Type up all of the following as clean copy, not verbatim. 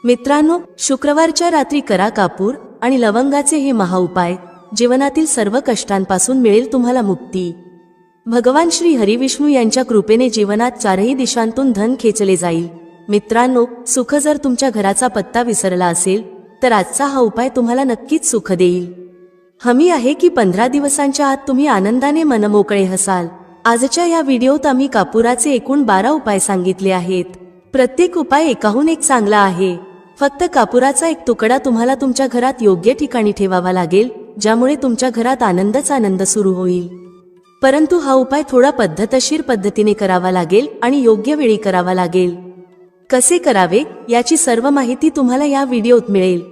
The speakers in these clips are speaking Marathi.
मित्रांनो, शुक्रवारच्या रात्री करा कापूर आणि लवंगाचे हे महाउपाय. जीवनातील सर्व कष्टांपासून मिळेल तुम्हाला मुक्ती. भगवान श्री हरिविष्णू यांच्या कृपेने जीवनात चारही दिशांतून धन खेचले जाईल. मित्रांनो, सुख जर तुमच्या घराचा पत्ता विसरला असेल तर आजचा हा उपाय तुम्हाला नक्कीच सुख देईल. हमी आहे की 15 दिवसांच्या आत तुम्ही आनंदाने मनमोकळे हसाल. आजच्या या व्हिडिओत आम्ही कापुराचे एकूण 12 उपाय सांगितले आहेत. प्रत्येक उपाय एकाहून एक चांगला आहे. फक्त कापुराचा एक तुकडा तुम्हाला तुमच्या घरात योग्य ठिकाणी ठेवावा लागेल, ज्यामुळे तुमच्या घरात आनंदच आनंद सुरू होईल. परंतु हा उपाय थोडा पद्धतशीर पद्धतीने करावा लागेल आणि योग्य वेळी करावा लागेल. कसे करावे याची सर्व माहिती तुम्हाला या व्हिडिओत मिळेल.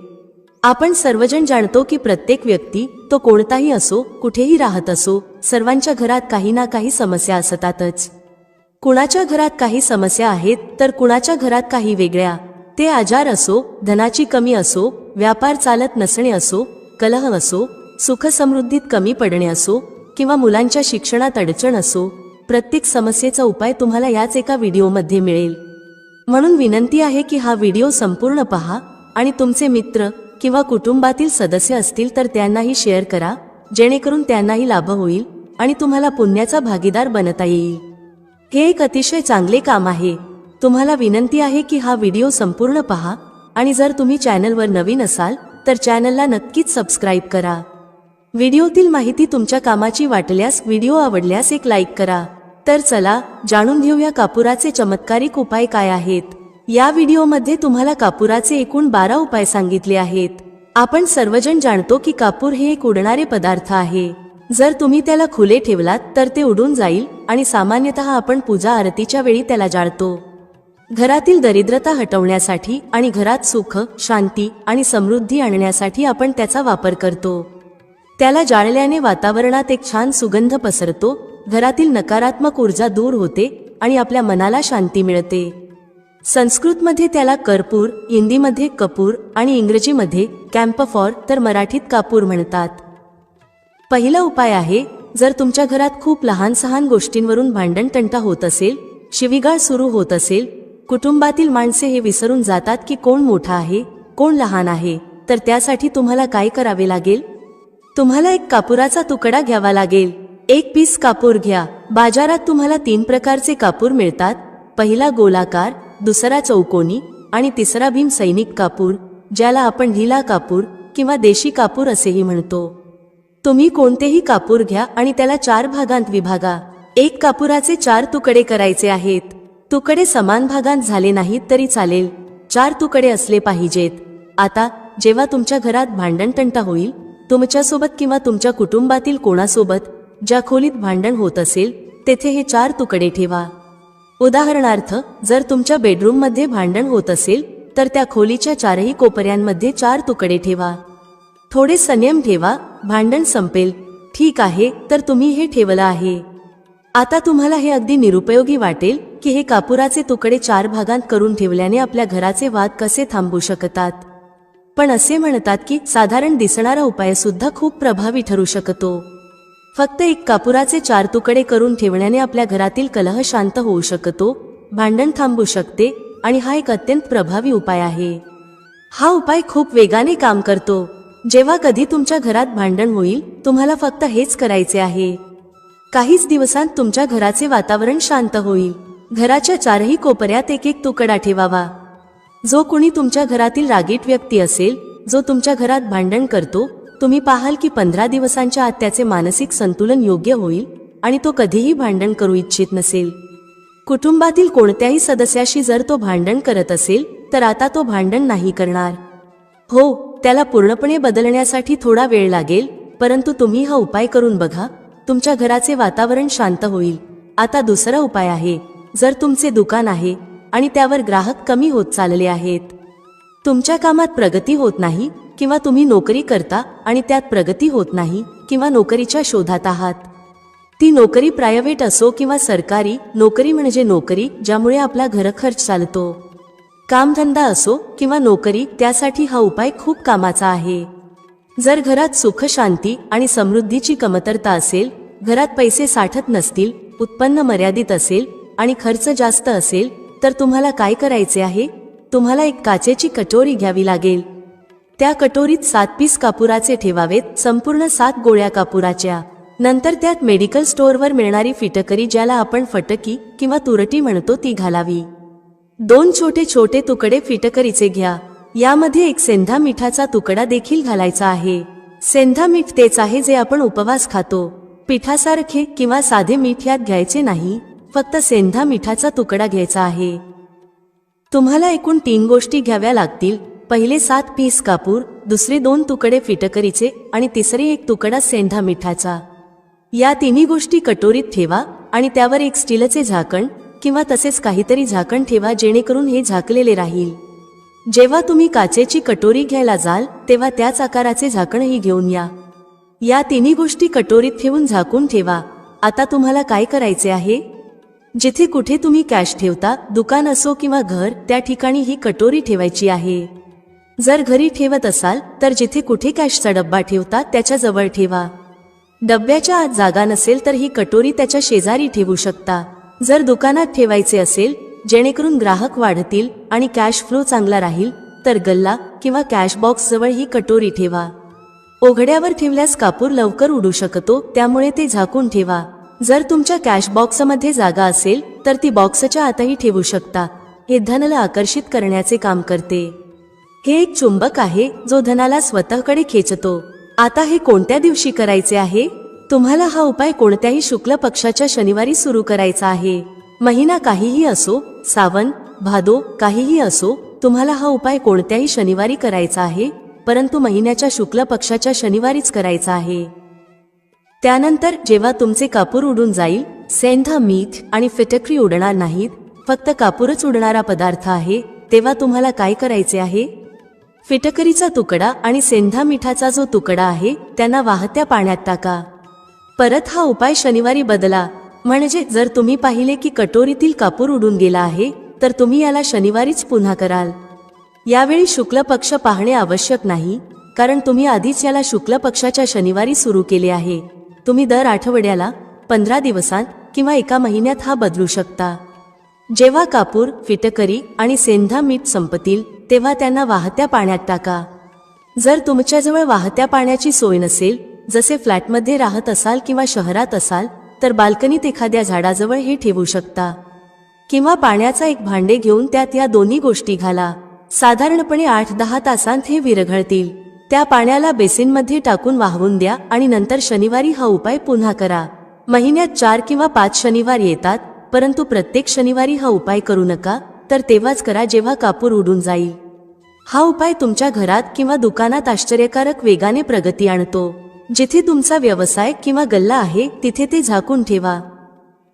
आपण सर्वजण जाणतो की प्रत्येक व्यक्ती, तो कोणताही असो, कुठेही राहत असो, सर्वांच्या घरात काही ना काही समस्या असतातच. कुणाच्या घरात काही समस्या आहेत तर कुणाच्या घरात काही वेगळ्या. ते आजार असो, धनाची कमी असो, व्यापार चालत नसणे असो, कलह असो, सुख समृद्धीत कमी पडणे असो किंवा मुलांच्या शिक्षणात अडचण असो, प्रत्येक समस्येचा उपाय तुम्हाला याच एका व्हिडिओमध्ये मिळेल. म्हणून विनंती आहे की हा व्हिडिओ संपूर्ण पहा आणि तुमचे मित्र किंवा कुटुंबातील सदस्य असतील तर त्यांनाही शेअर करा, जेणेकरून त्यांनाही लाभ होईल आणि तुम्हाला पुण्याचा भागीदार बनता येईल. हे एक अतिशय चांगले काम आहे. तुम्हाला विनंती आहे की हा व्हिडिओ संपूर्ण पहा आणि जर तुम्ही चॅनलवर नवीन असाल तर चॅनलला नक्कीच सबस्क्राईब करा. व्हिडिओतील माहिती तुमच्या कामाची वाटल्यास, व्हिडिओ आवडल्यास एक लाईक करा. तर चला जाणून घेऊया कापुराचे चमत्कारिक उपाय काय आहेत. या व्हिडिओमध्ये तुम्हाला कापुराचे एकूण 12 उपाय सांगितले आहेत. आपण सर्वजण जाणतो की कापूर हे एक उडणारे पदार्थ आहे. जर तुम्ही त्याला खुले ठेवलात तर ते उडून जाईल आणि सामान्यतः आपण पूजा आरतीच्या वेळी त्याला जाळतो. घरातील दरिद्रता हटवण्यासाठी आणि घरात सुख, शांती आणि समृद्धी आणण्यासाठी आपण त्याचा वापर करतो. त्याला जाळल्याने वातावरणात एक छान सुगंध पसरतो, घरातील नकारात्मक ऊर्जा दूर होते आणि आपल्या मनाला शांती मिळते. संस्कृतमध्ये त्याला कर्पूर, हिंदीमध्ये कपूर आणि इंग्रजीमध्ये कॅम्फॉर तर मराठीत कापूर म्हणतात. पहिला उपाय आहे, जर तुमच्या घरात खूप लहान सहान गोष्टींवरून भांडणतंटा होत असेल, शिवीगाळ सुरू होत असेल, कुटुंबातील माणसे हे विसरून जातात की कोण मोठा आहे, कोण लहान आहे, तर त्यासाठी तुम्हाला काय करावे लागेल? तुम्हाला एक कापुराचा तुकडा घ्यावा लागेल. एक पीस कापूर घ्या. बाजारात तुम्हाला 3 प्रकारचे कापूर मिळतात. पहिला गोलाकार, दुसरा चौकोनी आणि तिसरा भीम सैनिक कापूर, ज्याला आपण ढिला कापूर किंवा देशी कापूर असेही म्हणतो. तुम्ही कोणतेही कापूर घ्या आणि त्याला 4 भागांत विभागा. एक कापुराचे 4 तुकडे करायचे आहेत. तुकडे समान भागांत झाले नाहीत तरी चालेल, 4 तुकडे असले पाहिजेत. आता जेव्हा तुमच्या घरात भांडणतंटा होईल, तुमच्यासोबत किंवा तुमच्या कुटुंबातील कोणासोबत ज्या खोलीत भांडण होत असेल तेथे हे 4 तुकडे ठेवा. उदाहरणार्थ, जर तुमच्या बेडरूममध्ये भांडण होत असेल तर त्या खोलीच्या 4ही कोपऱ्यांमध्ये 4 तुकडे ठेवा. थोडे संयम ठेवा, भांडण संपेल. ठीक आहे, तर तुम्ही हे ठेवलं आहे. आता तुम्हाला हे अगदी निरुपयोगी वाटेल की हे कापुराचे तुकडे 4 भागांत करून ठेवल्याने आपल्या घराचे वाद कसे थांबू शकतात. पण असे म्हणतात की साधारण दिसणारा उपाय सुद्धा खूप प्रभावी ठरू शकतो. फक्त एक कापुराचे 4 तुकडे करून ठेवण्याने आपल्या घरातील कलह शांत होऊ शकतो, भांडण थांबू शकते आणि हा एक अत्यंत प्रभावी उपाय आहे. हा उपाय खूप वेगाने काम करतो. जेव्हा कधी तुमच्या घरात भांडण होईल, तुम्हाला फक्त हेच करायचे आहे. काहीच दिवसांत तुमच्या घराचे वातावरण शांत होईल. घराच्या 4ही कोपऱ्यात एक एक तुकडा ठेवावा. जो कुणी तुमच्या घरातील रागीट व्यक्ती असेल, जो तुमच्या घरात भांडण करतो, तुम्ही पाहाल की 15 दिवसांच्या आत त्याचे मानसिक संतुलन योग्य होईल आणि तो कधीही भांडण करू इच्छित नसेल. कुटुंबातील कोणत्याही सदस्याशी जर तो भांडण करत असेल तर आता तो भांडण नाही करणार. हो, त्याला पूर्णपणे बदलण्यासाठी थोडा वेळ लागेल, परंतु तुम्ही हा उपाय करून बघा, तुमच्या घराचे वातावरण शांत होईल. आता दुसरा उपाय आहे, जर तुमचे दुकान आहे आणि त्यावर ग्राहक कमी होत चालले आहेत, तुमच्या कामात प्रगती होत नाही किंवा तुम्ही नोकरी करता आणि त्यात प्रगती होत नाही किंवा नोकरीच्या शोधात आहात. ती नोकरी प्रायव्हेट असो किंवा सरकारी, नोकरी म्हणजे नोकरी ज्यामुळे आपला घरखर्च चालतो. कामधंदा असो किंवा नोकरी, त्यासाठी हा उपाय खूप कामाचा आहे. जर घरात सुख, शांती आणि समृद्धीची कमतरता असेल, घरात पैसे साठत नसतील, उत्पन्न मर्यादित असेल आणि खर्च जास्त असेल, तर तुम्हाला काय करायचे आहे? तुम्हाला एक काचेची कटोरी घ्यावी लागेल. त्या कटोरीत 7 पीस कापुराचे ठेवावेत, संपूर्ण 7 गोळ्या कापुराच्या. नंतर त्यात मेडिकल स्टोअरवर मिळणारी फिटकरी, ज्याला आपण फटकी किंवा तुरटी म्हणतो, ती घालावी. 2 छोटे छोटे तुकडे फिटकरीचे घ्या. यामध्ये एक सेंधा मिठाचा तुकडा देखील घालायचा आहे. सेंधा मीठ तेच आहे जे आपण उपवास खातो. पिठासारखे किंवा साधे मीठ यात घ्यायचे नाही, फक्त सेंधा मिठाचा तुकडा घ्यायचा आहे. तुम्हाला एकूण 3 गोष्टी घ्याव्या लागतील. पहिले 7 पीस कापूर, दुसरे 2 तुकडे फिटकरीचे आणि तिसरे 1 तुकडा सेंधा मिठाचा. या तिन्ही गोष्टी कटोरीत ठेवा आणि त्यावर एक स्टीलचे झाकण किंवा तसेच काहीतरी झाकण ठेवा, जेणेकरून हे झाकलेले राहील. जेव्हा तुम्ही काचेची कटोरी घ्यायला जाल तेव्हा त्याच आकाराचे झाकणही घेऊन या. या तिन्ही गोष्टी कटोरीत ठेवून झाकून ठेवा. आता तुम्हाला काय करायचे आहे? जिथे कुठे तुम्ही कॅश ठेवता, दुकान असो किंवा घर, त्या ठिकाणी ही कटोरी ठेवायची आहे. जर घरी ठेवत असाल तर जिथे कुठे कॅशचा डब्बा ठेवता त्याच्या जवळ ठेवा. डब्याच्या आत जागा नसेल तर ही कटोरी त्याच्या शेजारी ठेवू शकता. जर दुकानात ठेवायचे असेल जेणेकरून ग्राहक वाढतील आणि कॅश फ्लो चांगला राहील, तर गल्ला किंवा कॅश बॉक्स जवळ ही कटोरी ठेवा. उघड्यावर ठेवल्यास कापूर लवकर उडू शकतो, त्यामुळे ते झाकून ठेवा. जर तुमच्या कॅश बॉक्समध्ये जागा असेल तर ती बॉक्सच्या आतही ठेवू शकता. हे धनाला आकर्षित करण्याचे काम करते. हे एक चुंबक आहे जो धनाला स्वतःकडे खेचतो. आता हे कोणत्या दिवशी करायचे आहे? तुम्हाला हा उपाय कोणत्याही शुक्ल पक्षाच्या शनिवारी सुरू करायचा आहे. महिना काहीही असो, सावन, भादो काहीही असो, तुम्हाला हा उपाय कोणत्याही शनिवारी करायचा आहे, परंतु महिन्याच्या शुक्ल पक्षाच्या शनिवारीच करायचा आहे. त्यानंतर जेव्हा तुमचे कापूर उडून जाईल, सेंधा मीठ आणि फिटकरी उडणार नाहीत, फक्त कापूरच उडणारा पदार्थ आहे, तेव्हा तुम्हाला काय करायचे आहे? फिटकरीचा तुकडा आणि सेंधा मिठाचा जो तुकडा आहे त्यांना वाहत्या पाण्यात टाका. परत हा उपाय शनिवारी बदला. म्हणजे जर तुम्ही पाहिले की कटोरीतील कापूर उडून गेला आहे तर तुम्ही याला शनिवारीच पुन्हा कराल. यावेळी शुक्ल पक्ष पाहणे आवश्यक नाही, कारण तुम्ही आधीच याला शुक्ल पक्षाच्या शनिवारी सुरू केले आहे. तुम्ही दर आठवड्याला, 15 दिवसांत किंवा एका महिन्यात हा बदलू शकता. जेव्हा कापूर, फिटकरी आणि सेंधा मीठ संपतील तेव्हा त्यांना वाहत्या पाण्यात टाका. जर तुमच्याजवळ वाहत्या पाण्याची सोय नसेल, जसे फ्लॅटमध्ये राहत असाल किंवा शहरात असाल, तर बाल्कनीत एखाद्या झाडाजवळ हे ठेवू शकता. किंवा पाण्याचा एक भांडे घेऊन त्यात या दोन्ही गोष्टी घाला. साधारणपणे 8-10 तासांत हे विरघळतील. त्या पाण्याला बेसिनमध्ये टाकून वाहवून द्या आणि नंतर शनिवारी हा उपाय पुन्हा करा. महिन्यात 4 किंवा 5 शनिवार येतात, परंतु प्रत्येक शनिवारी हा उपाय करू नका, तर तेव्हाच करा जेव्हा कापूर उडून जाईल. हा उपाय तुमच्या घरात किंवा दुकानात आश्चर्यकारक वेगाने प्रगती आणतो. जिथे तुमचा व्यवसाय किंवा गल्ला आहे तिथे ते झाकून ठेवा.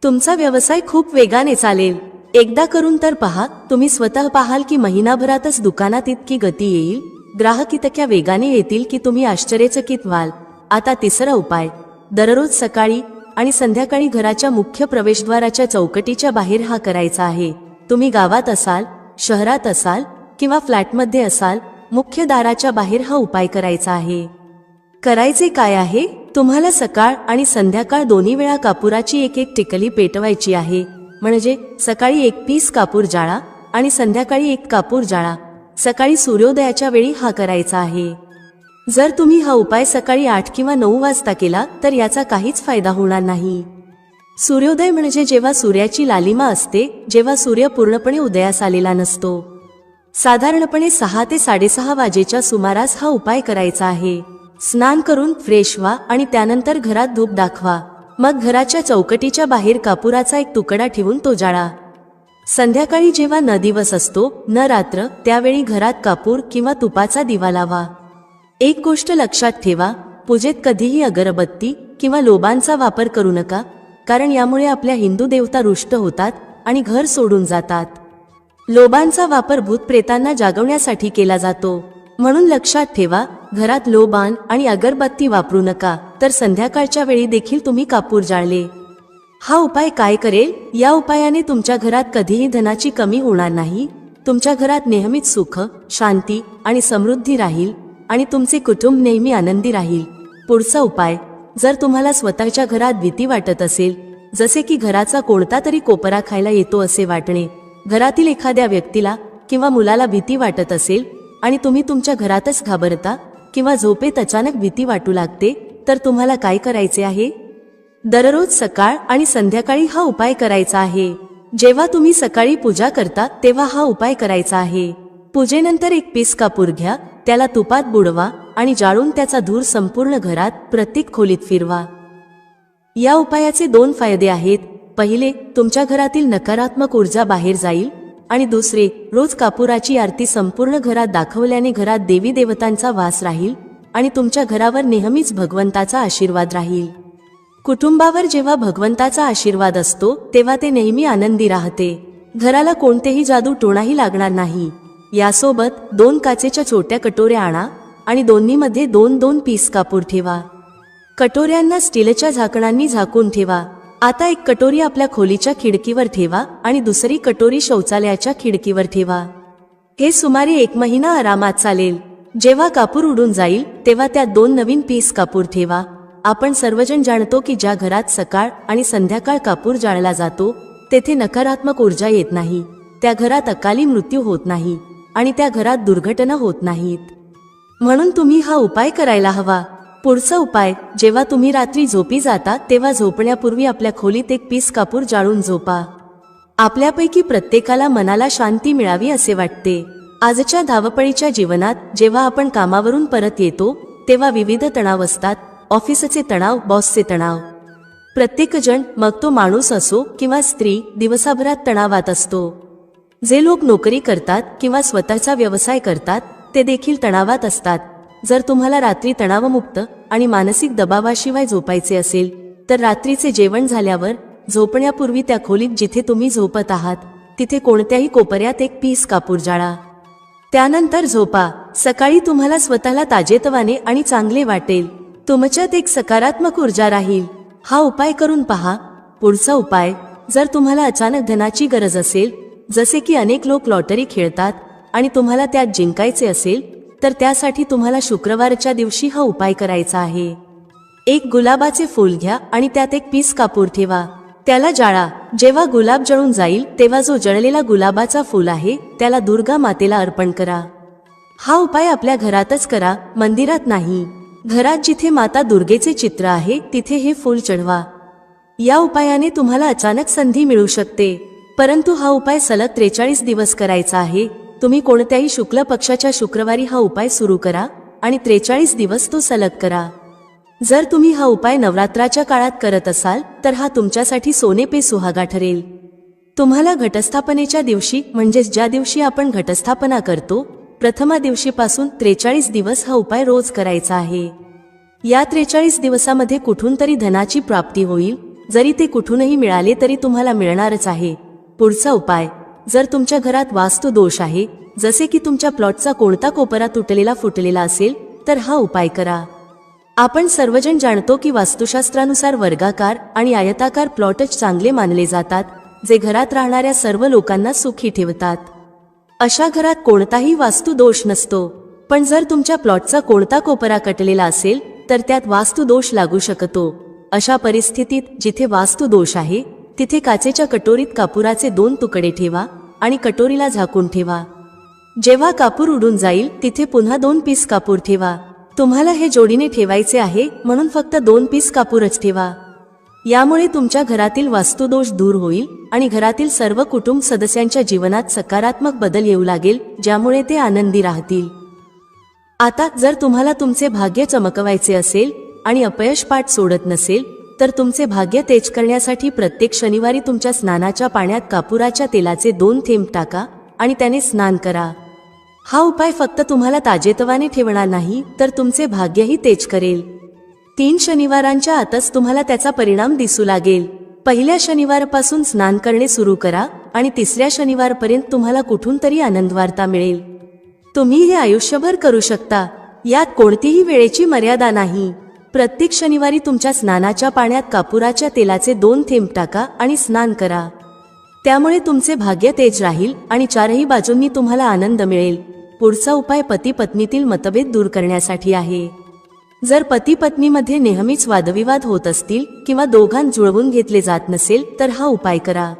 तुमचा व्यवसाय खूप वेगाने चालेल. एकदा करून तर पहा. तुम्ही स्वतः पाहाल की महिनाभरातच दुकानात इतकी गती येईल, ग्राहक इतक्या वेगाने येतील की तुम्ही आश्चर्यचकित व्हाल. आता तिसरा उपाय. दररोज सकाळी आणि संध्याकाळी घराच्या मुख्य प्रवेशद्वाराच्या चौकटीच्या बाहेर हा करायचा आहे. तुम्ही गावात असाल, शहरात असाल किंवा फ्लॅटमध्ये असाल, मुख्य दाराच्या बाहेर हा उपाय करायचा आहे. करायचे काय आहे? तुम्हाला सकाळ आणि संध्याकाळ दोन्ही वेळा कापुराची एक टिकली पेटवायची आहे. म्हणजे सकाळी 1 पीस कापूर जाळा आणि संध्याकाळी 1 कापूर जाळा. सकाळी सूर्योदयाच्या वेळी हा करायचा आहे. जर तुम्ही हा उपाय सकाळी 8 किंवा 9 वाजता केला तर याचा काहीच फायदा होणार नाही. सूर्योदय म्हणजे जेव्हा सूर्याची लालिमा असते, जेव्हा सूर्य पूर्णपणे उदयास आलेला नसतो. साधारणपणे 6 ते 6:30 वाजेच्या सुमारास हा उपाय करायचा आहे. स्नान करून फ्रेश व्हा आणि त्यानंतर घरात धूप दाखवा. मग घराच्या चौकटीच्या बाहेर कापुराचा एक तुकडा ठेवून तो जाळा. संध्याकाळी जेव्हा न दिवस असतो न रात्र, त्यावेळी घरात कापूर किंवा तुपाचा दिवा लावा. एक गोष्ट लक्षात ठेवा, पूजेत कधीही अगरबत्ती किंवा लोबांचा वापर करू नका, कारण यामुळे आपल्या हिंदू देवता रुष्ट होतात आणि घर सोडून जातात. लोबांचा वापर भूतप्रेतांना जागवण्यासाठी केला जातो. म्हणून लक्षात ठेवा, घरात लोबान आणि अगरबत्ती वापरू नका. तर संध्याकाळच्या वेळी देखील तुम्ही कापूर जाळले. हा उपाय काय करेल? या उपायाने तुमच्या घरात कधीही धनाची कमी होणार नाही. तुमच्या घरात नेहमीच सुख, शांती आणि समृद्धी राहील आणि तुमचे कुटुंब नेहमी आनंदी राहील. पुढचा उपाय. जर तुम्हाला स्वतःच्या घरात भीती वाटत असेल, जसे की घराचा कोणता तरी कोपरा खायला येतो असे वाटणे, घरातील एखाद्या व्यक्तीला किंवा मुलाला भीती वाटत असेल आणि तुम्ही तुमच्या घरातच घाबरता किंवा झोपेत अचानक भीती वाटू लागते, तर तुम्हाला काय करायचे आहे? दररोज सकाळ आणि संध्याकाळी हा उपाय करायचा आहे. जेव्हा तुम्ही सकाळी पूजा करता तेव्हा हा उपाय करायचा आहे. पूजेनंतर एक पीस कापूर घ्या, त्याला तुपात बुडवा आणि जाळून त्याचा धूर संपूर्ण घरात प्रत्येक खोलीत फिरवा. या उपायाचे 2 फायदे आहेत. पहिले, तुमच्या घरातील नकारात्मक ऊर्जा बाहेर जाईल आणि दुसरे, रोज कापुराची आरती संपूर्ण घरात दाखवल्याने घरात देवी देवतांचा वास राहील आणि तुमच्या घरावर नेहमीच भगवंताचा आशीर्वाद राहील. कुटुंबावर जेव्हा भगवंताचा आशीर्वाद असतो तेव्हा ते नेहमी आनंदी राहते. घराला कोणतेही जादू टोणाही लागणार नाही. यासोबत 2 काचेच्या छोट्या कटोऱ्या आणा आणि दोन्हीमध्ये 2-2 पीस कापूर ठेवा. कटोऱ्यांना स्टीलच्या झाकणांनी झाकून ठेवा. आता एक कटोरी आपल्या खोलीच्या खिडकीवर ठेवा आणि दुसरी कटोरी शौचालयाच्या खिडकीवर ठेवा. हे सुमारे 1 महिना आरामात चालेल. जेव्हा कापूर उडून जाईल तेव्हा त्यात 2 नवीन पीस कापूर ठेवा. आपण सर्वजण जाणतो की ज्या घरात सकाळ आणि संध्याकाळ कापूर जाळला जातो तेथे नकारात्मक ऊर्जा येत नाही, त्या घरात अकाली मृत्यू होत नाही आणि त्या घरात दुर्घटना होत नाहीत. म्हणून तुम्ही हा उपाय करायला हवा. पुढचा उपाय, जेव्हा तुम्ही रात्री झोपी जाता तेव्हा झोपण्यापूर्वी आपल्या खोलीत एक पीस कापूर जाळून झोपा. आपल्यापैकी प्रत्येकाला मनाला शांती मिळावी असे वाटते. आजच्या धावपळीच्या जीवनात जेव्हा आपण कामावरून परत येतो तेव्हा विविध तणाव असतात. ऑफिसचे तणाव, बॉसचे तणाव. प्रत्येकजण, मग तो माणूस असो किंवा स्त्री, दिवसाभरात तणावात असतो. जे लोक नोकरी करतात किंवा स्वतःचा व्यवसाय करतात ते देखील तणावात असतात. जर तुम्हाला रात्री तणावमुक्त आणि मानसिक दबावाशिवाय झोपायचे असेल तर रात्रीचे जेवण झाल्यावर झोपण्यापूर्वी त्या खोलीत जिथे तुम्ही झोपत आहात तिथे कोणत्याही कोपऱ्यात एक पीस कापूर जाळा. त्यानंतर झोपा. सकाळी तुम्हाला स्वतःला ताजेतवाने आणि चांगले वाटेल. तुमच्यात एक सकारात्मक ऊर्जा राहील. हा उपाय करून पहा. पुढचा उपाय, जर तुम्हाला अचानक धनाची गरज असेल, जसे की अनेक लोक लॉटरी खेळतात आणि तुम्हाला त्यात जिंकायचे असेल, तर त्यासाठी तुम्हाला शुक्रवारच्या दिवशी हा उपाय करायचा आहे. एक गुलाबाचे फूल घ्या आणि त्यात एक पीस कापूर ठेवा. त्याला जाळा. जेव्हा गुलाब जळून जाईल तेव्हा जो जळलेला गुलाबाचा फूल आहे त्याला दुर्गा मातेला अर्पण करा. हा उपाय आपल्या घरातच करा, मंदिरात नाही. घरात जिथे माता दुर्गेचे चित्र आहे तिथे हे फूल चढवा. या उपायाने तुम्हाला अचानक संधी मिळू शकते, परंतु हा उपाय सलग 43 दिवस करायचा आहे. तुम्ही कोणत्याही शुक्ल पक्षाच्या शुक्रवारी हा उपाय सुरू करा आणि 43 दिवस तो सलग करा. जर तुम्ही हा उपाय नवरात्राच्या काळात करत असाल तर हा तुमच्यासाठी सोने पे सुहागा ठरेल. तुम्हाला घटस्थापनेच्या दिवशी, म्हणजेच ज्या दिवशी आपण घटस्थापना करतो, प्रथमा दिवशीपासून 43 दिवस हा उपाय रोज करायचा आहे. या 43 दिवसामध्ये कुठून तरी धनाची प्राप्ती होईल. जरी ते कुठूनही मिळाले तरी तुम्हाला मिळणारच आहे. पुढचा उपाय, जर तुमच्या घरात वास्तू दोष आहे, जसे की तुमच्या प्लॉटचा कोणता कोपरा तुटलेला फुटलेला असेल, तर हा उपाय करा. आपण सर्वजण जाणतो की वास्तुशास्त्रानुसार वर्गाकार आणि आयताकार प्लॉटच चांगले मानले जातात, जे घरात राहणाऱ्या सर्व लोकांना सुखी ठेवतात. अशा घरात कोणताही वास्तू दोष नसतो. पण जर तुमच्या प्लॉटचा कोणता कोपरा कटलेला असेल तर त्यात वास्तू दोष लागू शकतो. अशा परिस्थितीत जिथे वास्तू दोष आहे तिथे काचेच्या कटोरीत कापुराचे 2 तुकडे ठेवा आणि कटोरीला झाकून ठेवा. जेव्हा कापूर उडून जाईल तिथे पुन्हा 2 पीस कापूर ठेवा. तुम्हाला हे जोडीने ठेवायचे आहे म्हणून फक्त 2 पीस कापूरच ठेवा. यामुळे तुमच्या घरातील वास्तुदोष दूर होईल आणि घरातील सर्व कुटुंब सदस्यांच्या जीवनात सकारात्मक बदल येऊ लागेल, ज्यामुळे ते आनंदी राहतील. आता जर तुम्हाला तुमचे भाग्य चमकवायचे असेल आणि अपयश पाठ सोडत नसेल तर तुमचे भाग्य तेज करण्यासाठी प्रत्येक शनिवारी तुमच्या स्नानाच्या पाण्यात कापुराच्या तेलाचे 2 थेंब टाका आणि त्याने स्नान करा. हा उपाय फक्त तुम्हाला ताजेतवाने ठेवणार नाही तर तुमचे भाग्यही तेज करेल. 3 शनिवारांच्या आतच तुम्हाला त्याचा परिणाम दिसू लागेल. पहिल्या शनिवारपासून स्नान करणे सुरू करा आणि 3ऱ्या शनिवारपर्यंत तुम्हाला कुठून तरी आनंदवार्ता मिळेल. तुम्ही हे आयुष्यभर करू शकता. यात कोणतीही वेळेची मर्यादा नाही. प्रत्येक शनिवारी तुमच्या स्नानाच्या पाण्यात कापुराच्या तेलाचे 2 थेंब टाका आणि स्नान करा. त्यामुळे तुमचे भाग्य तेज राहील आणि 4ही बाजूंनी तुम्हाला आनंद मिळेल. पुढचा उपाय पती पत्नीतील मतभेद दूर करण्यासाठी आहे. जर पती पत्नीमध्ये नेहमीच वादविवाद होत असतील किंवा दोघांत जुळवून घेतले जात नसेल तर हा उपाय करा.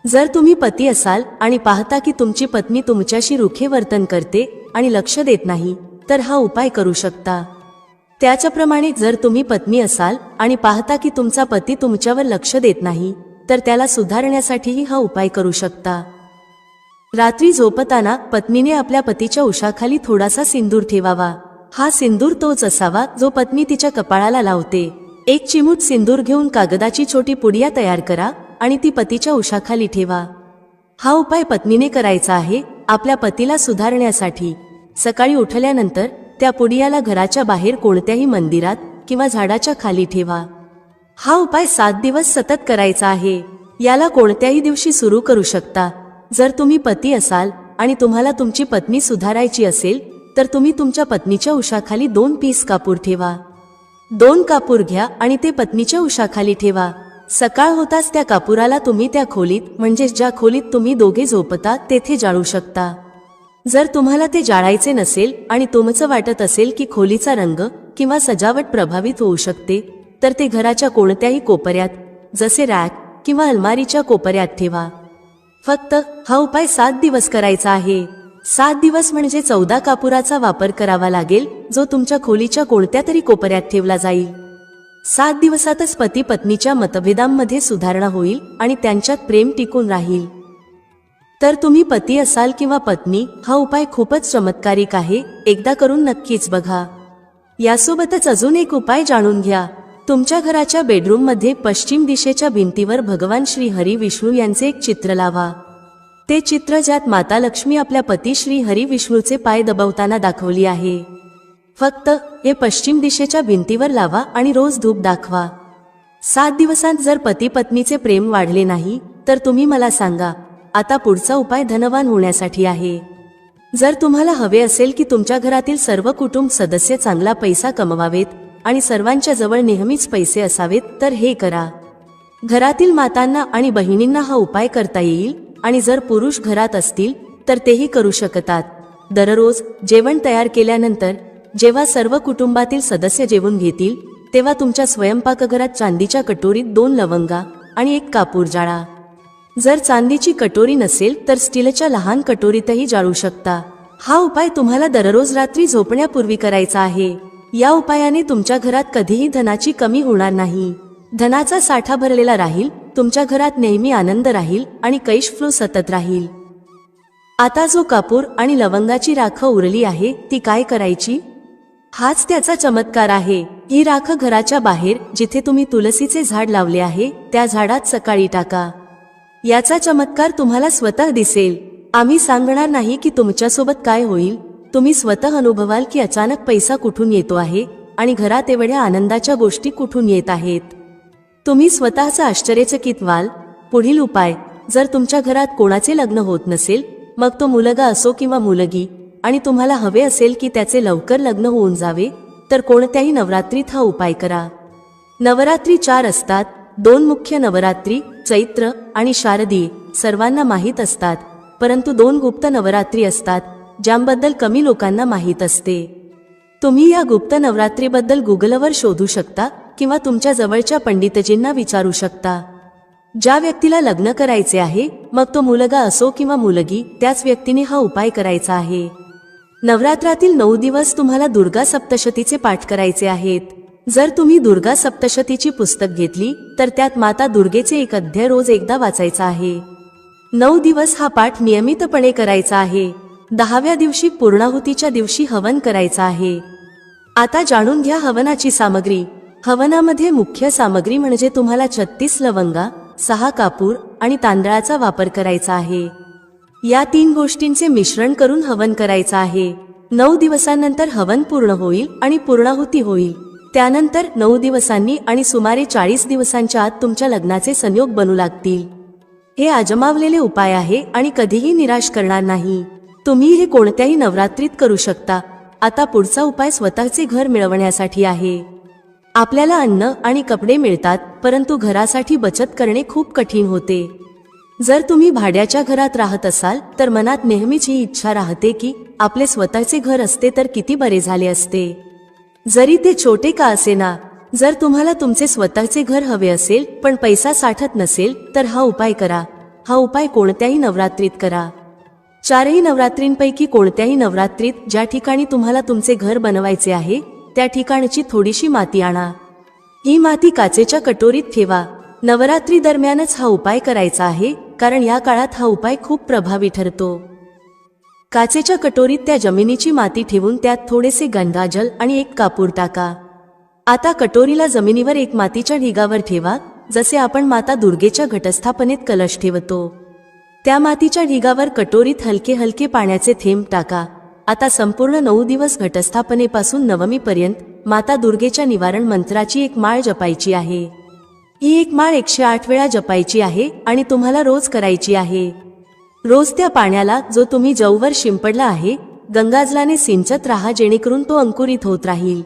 जर तुम्ही पती असाल आणि पाहता की तुमची पत्नी तुमच्याशी रुखे वर्तन करते आणि लक्ष देत नाही, तर हा उपाय करू शकता. त्याच्याप्रमाणे जर तुम्ही पत्नी असाल आणि पाहता की तुमचा पती तुमच्यावर लक्ष देत नाही, तर त्याला सुधारण्यासाठीही हा उपाय करू शकता. रात्री झोपताना पत्नीने आपल्या पतीच्या उशाखाली थोडासा सिंदूर ठेवावा. हा सिंदूर तोच असावा जो पत्नी तिच्या कपाळाला लावते. एक चिमूट सिंदूर घेऊन कागदाची छोटी पुडिया तयार करा आणि ती पतीच्या उशाखाली ठेवा. हा उपाय पत्नीने करायचा आहे आपल्या पतीला सुधारण्यासाठी. सकाळी उठल्यानंतर त्या पुडियाला घराच्या बाहेर कोणत्याही मंदिरात किंवा झाडाच्या खाली ठेवा. हा उपाय 7 दिवस सतत करायचा आहे. याला कोणत्याही दिवशी सुरू करू शकता. जर तुम्ही पती असाल आणि तुम्हाला तुमची पत्नी सुधारायची असेल, तर तुम्ही तुमच्या पत्नीच्या उशाखाली 2 पीस कापूर ठेवा. 2 कापूर घ्या आणि ते पत्नीच्या उशाखाली ठेवा. सकाळ होताच त्या कापुराला तुम्ही त्या खोलीत, म्हणजेच ज्या खोलीत तुम्ही दोघे झोपता, तेथे जाळू शकता. जर तुम्हाला ते जाळायचे नसेल आणि तुमचं वाटत असेल की खोलीचा रंग किंवा सजावट प्रभावित होऊ शकते, तर ते घराच्या कोणत्याही कोपऱ्यात, जसे रॅक किंवा अलमारीच्या कोपऱ्यात ठेवा. फक्त हा उपाय 7 दिवस करायचा आहे. 7 दिवस म्हणजे 14 कापुराचा वापर करावा लागेल, जो तुमच्या खोलीच्या कोणत्या तरी कोपऱ्यात ठेवला जाईल. 7 दिवसातच पती पत्नीच्या मतभेदांमध्ये सुधारणा होईल आणि त्यांच्यात प्रेम टिकून राहील. तर तुम्ही पती असाल किंवा पत्नी, हा उपाय खूपच चमत्कारिक आहे. एकदा करून नक्कीच बघा. यासोबतच अजून एक उपाय जाणून घ्या. तुमच्या घराच्या बेडरूममध्ये पश्चिम दिशेच्या भिंतीवर भगवान श्री हरी विष्णू यांचे एक चित्र लावा. ते चित्र ज्यात माता लक्ष्मी आपल्या पती श्री हरी विष्णूचे पाय दबवताना दाखवली आहे. फक्त हे पश्चिम दिशेच्या भिंतीवर लावा आणि रोज धूप दाखवा. 7 दिवसांत जर पती पत्नीचे प्रेम वाढले नाही, तर तुम्ही मला सांगा. आता पुढचा उपाय धनवान होण्यासाठी आहे. जर तुम्हाला हवे असेल की तुमच्या घरातील सर्व कुटुंब सदस्य चांगला पैसा कमवावेत आणि सर्वांच्या जवळ नेहमीच पैसे असावेत, तर हे करा. घरातील मातांना आणि बहिणींना हा उपाय करता येईल आणि जर पुरुष घरात असतील तर तेही करू शकतात. दररोज जेवण तयार केल्यानंतर जेव्हा सर्व कुटुंबातील सदस्य जेवून घेतील, तेव्हा तुमच्या स्वयंपाकघरात चांदीच्या कटोरीत 2 लवंगा आणि 1 कापूर जाळा. जर चांदीची कटोरी नसेल तर स्टीलच्या लहान कटोरीतही जाळू शकता. हा उपाय तुम्हाला दररोज रात्री झोपण्यापूर्वी करायचा आहे. या उपायाने तुमच्या घरात कधीही धनाची कमी होणार नाही. धनाचा साठा भरलेला राहील, तुमच्या घरात नेहमी आनंद राहील आणि कैश फ्लो सतत राहील. आता जो कापूर आणि लवंगाची राख उरली आहे, ती काय करायची? हाच त्याचा चमत्कार आहे. ही राख घराच्या बाहेर जिथे तुम्ही तुलसीचे झाड लावले आहे, त्या झाडात सकाळी टाका. याचा चमत्कार तुम्हाला स्वतः दिसेल. आम्ही सांगणार नाही की तुमच्यासोबत काय होईल. तुम्ही स्वतः अनुभवाल की अचानक पैसा कुठून येतो आहे आणि घरात एवढ्या आनंदाच्या गोष्टी कुठून येत आहेत. तुम्ही स्वतःचं आश्चर्यचकित व्हाल. पुढील उपाय, जर तुमच्या घरात कोणाचे लग्न होत नसेल, मग तो मुलगा असो किंवा मुलगी, आणि तुम्हाला हवे असेल की त्याचे लवकर लग्न होऊन जावे, तर कोणत्याही नवरात्रीत हा उपाय करा. नवरात्री 4 असतात. 2 मुख्य नवरात्री, चैत्र आणि शारदीय, सर्वांना माहीत असतात. परंतु 2 गुप्त नवरात्री असतात, ज्याबद्दल कमी लोकांना माहीत असते. तुम्ही या गुप्त नवरात्रीबद्दल गुगलवर शोधू शकता किंवा तुमच्या जवळच्या पंडितजींना विचारू शकता. ज्या व्यक्तीला लग्न करायचे आहे, मग तो मुलगा असो किंवा मुलगी, त्याच व्यक्तीने हा उपाय करायचा आहे. नवरात्रातील 9 दिवस तुम्हाला दुर्गा सप्तशतीचे पाठ करायचे आहेत. जर तुम्ही दुर्गा सप्तशतीची पुस्तक घेतली तर त्यात माता दुर्गेचे एक अध्याय रोज एकदा वाचायचा आहे. 9 दिवस हा पाठ नियमितपणे करायचा आहे. 10व्या दिवशी पूर्णाहुतीच्या दिवशी हवन करायचा आहे. आता जाणून घ्या हवनाची सामग्री. हवनामध्ये मुख्य सामग्री म्हणजे तुम्हाला 36 लवंगा, 6 कापूर आणि तांदळाचा वापर करायचा आहे. या 3 गोष्टींचे मिश्रण करून हवन करायचं आहे. 9 दिवसांनंतर हवन पूर्ण होईल आणि पूर्णाहुती होईल. त्यानंतर 9 दिवसांनी आणि सुमारे 40 दिवसांच्या आत तुमच्या लग्नाचे संयोग बनू लागतील. हे आजमावलेले उपाय आहे आणि कधीही निराश करणार नाही. तुम्ही हे कोणत्याही नवरात्रीत करू शकता. आता पुढचा उपाय स्वतःचे घर मिळवण्यासाठी आहे. आपल्याला अन्न आणि कपडे मिळतात, परंतु घरासाठी बचत करणे खूप कठीण होते. जर तुम्ही भाड्याच्या घरात राहत असाल तर मनात नेहमीच ही इच्छा राहते की आपले स्वतःचे घर असते तर किती बरे झाले असते, जरी ते छोटे का असेना. जर तुम्हाला तुमचे स्वतःचे घर हवे असेल पण पैसा साठत नसेल, तर हा उपाय करा. हा उपाय कोणत्याही नवरात्रीत करा. 4ही नवरात्रींपैकी कोणत्याही नवरात्रीत ज्या ठिकाणी तुम्हाला तुमचे घर बनवायचे आहे त्या ठिकाणची थोडीशी माती आणा. ही माती काचेच्या कटोरीत ठेवा. नवरात्री दरम्यानच हा उपाय करायचा आहे, कारण या काळात हा उपाय खूप प्रभावी ठरतो. काचेच्या कटोरीत त्या जमिनीची माती ठेवून त्यात थोडेसे गंगाजल आणि एक कापूर टाका. आता कटोरीला जमिनीवर एक मातीच्या ढिगावर ठेवा, जसे आपण माता दुर्गेच्या घटस्थापनेत कलश ठेवतो. त्या मातीच्या ढिगावर कटोरीत हलके हलके पाण्याचे थेंब टाका. आता संपूर्ण 9 दिवस घटस्थापनेपासून नवमीपर्यंत माता दुर्गेच्या निवारण मंत्राची एक माळ जपायची आहे. ही एक माळ 108 वेळा जपायची आहे आणि तुम्हाला रोज करायची आहे. रोज त्या पाण्याला, जो तुम्ही जववर शिंपडला आहे, गंगाजलाने सिंचत राहा, जेणेकरून तो अंकुरित होत राहील.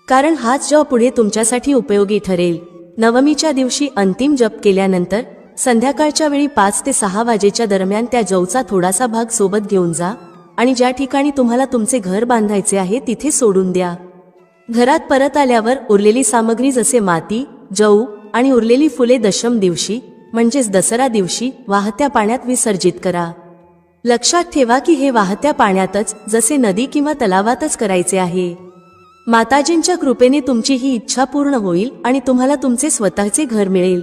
कारण हाच जव पुढे तुमच्यासाठी उपयोगी ठरेल. नवमीच्या दिवशी अंतिम जप केल्यानंतर संध्याकाळच्या वेळी 5 ते 6 वाजेच्या दरम्यान त्या जवचा थोडासा भाग सोबत घेऊन जा आणि ज्या ठिकाणी तुम्हाला तुमचे घर बांधायचे आहे तिथे सोडून द्या. घरात परत आल्यावर उरलेली सामग्री जसे माती, जव आणि उरलेली फुले दशम दिवशी म्हणजेच दसरा दिवशी वाहत्या पाण्यात विसर्जित करा. लक्षात ठेवा की हे वाहत्या पाण्यातच, जसे नदी किंवा तलावातच करायचे आहे. माताजींच्या कृपेने तुमची ही इच्छा पूर्ण होईल आणि तुम्हाला तुमचे स्वतःचे घर मिळेल.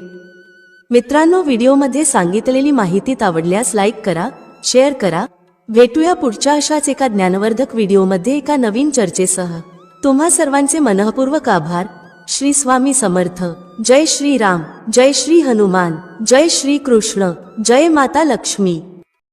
मित्रांनो, व्हिडिओमध्ये सांगितलेली माहिती आवडल्यास लाईक करा, शेअर करा. भेटूया पुढच्या अशाच एका ज्ञानवर्धक व्हिडिओमध्ये एका नवीन चर्चेसह. तुम्हा सर्वांचे मनःपूर्वक आभार. श्री स्वामी समर्थ. जय श्री राम, जय श्री हनुमान, जय श्री कृष्ण, जय माता लक्ष्मी.